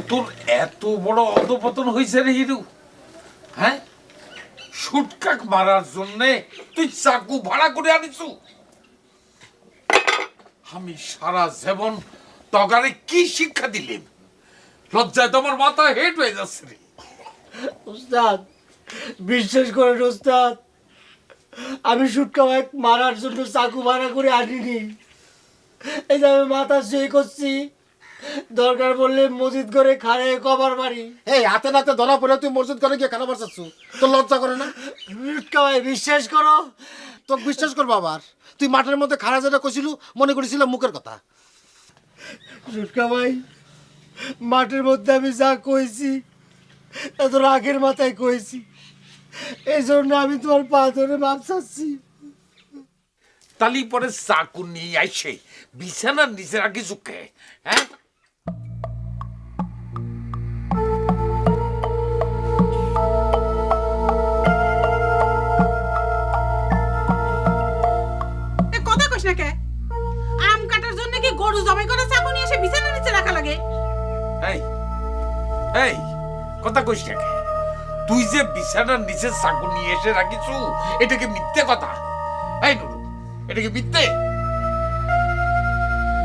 তোর এত বড় অধপতন হয়েছে রে হিরু, হ্যাঁ? শুটকাক মারার জন্যে তুই চাকু ভাড়া করে আনিছু। আমি সারা জীবন তগারে কি শিক্ষা দিলাম, লজ্জায় তোমার মাথা হেট হয়ে যাচ্ছে রে। উস্তাদ বিশ্বাস করেন উস্তাদ, আমি শুটকা ভাই মারার জন্য চাকু ভাড়া করে আনিনি। এই যে আমি মাথা শুয়ে করছি, দরকার পড়লে মসজিদ করে খাড়ে কবার মারি। এই হাতে নাতে ধরা পড়ে তুই মসজিদ করে গিয়ে কেন বাঁচাচ্ছ? তোর লজ্জা করে না? শুটকা ভাই বিশ্বাস করো। তোকে বিশ্বাস করবো আবার? তুই মাঠের মধ্যে খাড়া যেটা কইছিলু মনে করেছিলাম মুখের কথা। শুটকা ভাই মাঠের মধ্যে আমি যা কইছি এত রাগের মাথায় কইছি, এই জন্য আমি তোমার পা ধরে মাপ চাচ্ছি। তালি পরে চাকু নিয়ে আইসে বিছানার নিচে রাখি চুকে, হ্যাঁ? কথা কইস না কে? আম কাটার জন্য কি গরু জবাই করে চাকু নিয়ে এসে বিছানার নিচে রাখা লাগে? এই এই কথা কইস না কে? তুই যে বিছানার নিচে চাকু নিয়ে এসে রাখিছু, এটা কি মিথ্যে কথা? এই নুরু, এটা কি মিথ্যে?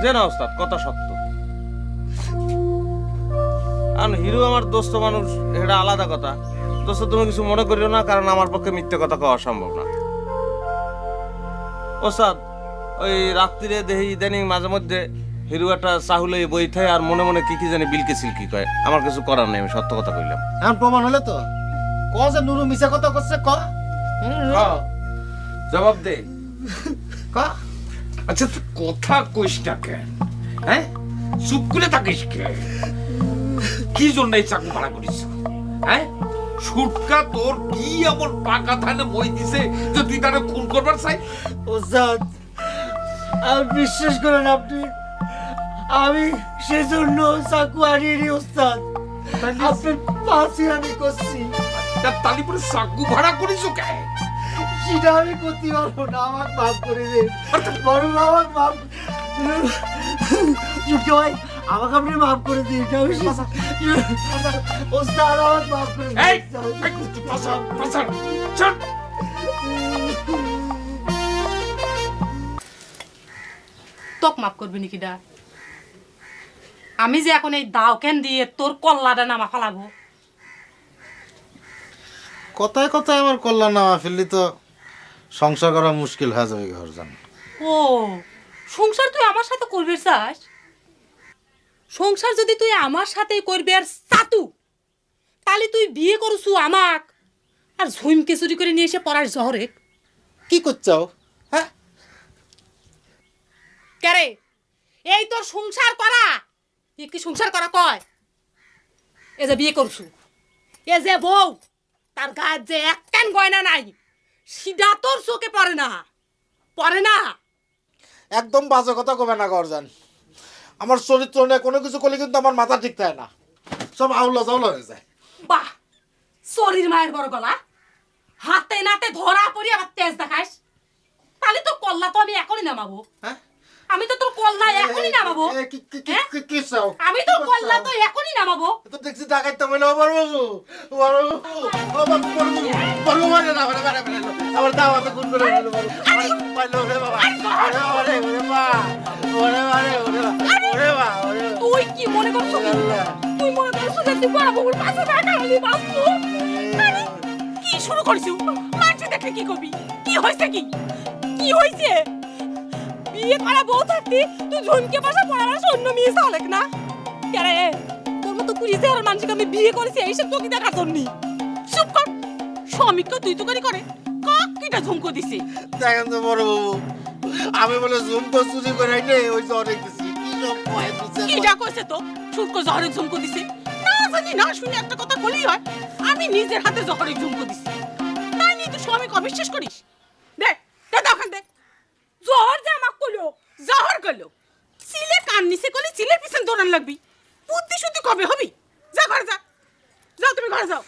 যে না ওস্তাদ, কথা সত্য। আর হিরো আমার দোস্ত মানুষ, এটা আলাদা কথা। দোস্ত তুমি কিছু মনে করিও না, কারণ আমার পক্ষে মিথ্যে কথা কওয়া সম্ভব না। ওস্তাদ ওই রাত্রিরে দেখি ইদানিং মাঝে মধ্যে হিরো একটা চাহুলে বই থাকে আর মনে মনে কি কি জানি বিলকে সিলকি কয়। আমার কিছু করার নেই, আমি সত্য কথা কইলাম। এখন প্রমাণ হলে তো ক যে নুরু মিশা কথা করছে, ক জবাব দে। ক। আচ্ছা তুই কথা কইস না কেন, হ্যাঁ? চুপ করে থাকিস কে? কি জন্য এই চাকু ভাড়া করিস, হ্যাঁ? শুটকা তোর কি এমন পাকা থানে মই দিছে যে তুই তারে খুন করবার চাই? ওস্তাদ আর বিশ্বাস করেন আপনি, আমি সেজন্য চাকু আনিনি ওস্তাদ, আপনার পাশে আমি করছি। তালি পরে চাকু ভাড়া করিস কে? সেটা আমি করতে পারবো না, আমার মাফ করে দেন বড়, আমার মাফ। শুটকা ভাই আমাকে আপনি মাফ করে দিন। ওস্তাদ আমার মাফ করে এই দিন। পাশা পাশা চল। তোক মাফ করবি নাকি ডা? আমি যে এখন এই দাও কেন দিয়ে তোর কল্লাটা নামা ফালাবো? কথায় কথায় আমার কল্যাণ নামা ফেললি তো সংসার করা মুশকিল হয়ে যাবে ঘরজান। ও সংসার তুই আমার সাথে করবি চাস? সংসার যদি তুই আমার সাথে করবি আর সাতু, তাহলে তুই বিয়ে করছু আমাক আর ঝুমকে চুরি করে নিয়ে এসে পড়ার জহরে। কি করছাও? হ্যাঁ কেরে এই তোর সংসার করা? কি সংসার করা কয়? এ যে বিয়ে করছু, এ যে বউ, তার গায়ে যে একটান গয়না নাই, সিধা তোর চোখে পড়ে না, পড়ে না? একদম বাজে কথা কবে না ঘরজান। আমার চরিত্র নিয়ে কোনো কিছু করলে কিন্তু আমার মাথা ঠিক থাকে না, সব আউলা জাউলা হয়ে যায়। বাহ, শরীর মায়ের বড় গলা, হাতে নাতে ধরা পড়ি আবার তেজ দেখাস। তাহলে তো কল্লা তো আমি এখনই নামাবো। হ্যাঁ আমি তো তোর কল্লা এখনই নামাবো। কি চাও? আমি তো কল্লা তো এখনই নামাবো। তো দেখছি ডাকাইতে বলে বড় বাবু, বড় বাবু, বড় মানে না মানে মানে আমার দাও তো গুণ করে বলো বড় পাইলো রে বাবা, আরে বাবা রে, ওরে মা, ওরে মারে, ওরে ওরে মা, ওরে। তুই কি মনে করছ? তুই মনে করছ যে তুই বড় বাবুর পাশে থাকা হলি বাসু? কি শুরু করেছিস? মানছি দেখে কি করবি? কি হইছে? কি হইছে? বিয়ে করা বউ থাকতি তুই ঝুমকে পাশে পড়াবার অন্য মেয়ে চালেক না? কেরে তোর মতো পুলিশে আর মানুষকে আমি বিয়ে করেছি এইসব তোকে দেখার জন্য? চুপ কর, স্বামীকে তুই তো করে কিটা ঝুমকো দিছে। দেখেন তো বড় বাবু, আমি বলে ঝুমকো চুরি করে আইনে ওই যে অনেক কিছু কি সব কয় তুই। কিটা কইছে তো শুটকো জহরে ঝুমকো দিছে? না জানি না শুনে একটা কথা বলি হয়, আমি নিজের হাতে জহরে ঝুমকো দিছি, তাই নিয়ে তুই স্বামীকে অবিশ্বাস করিস? দেখ দেখ ওখান দেখ, জহর যে আমাকে কইলো, জহর কইলো চিলে কান নিচে করলে চিলের পিছনে দৌড়ান লাগবি। বুদ্ধি শুদ্ধি কবে হবি? যা ঘরে যা, যাও তুমি ঘরে যাও।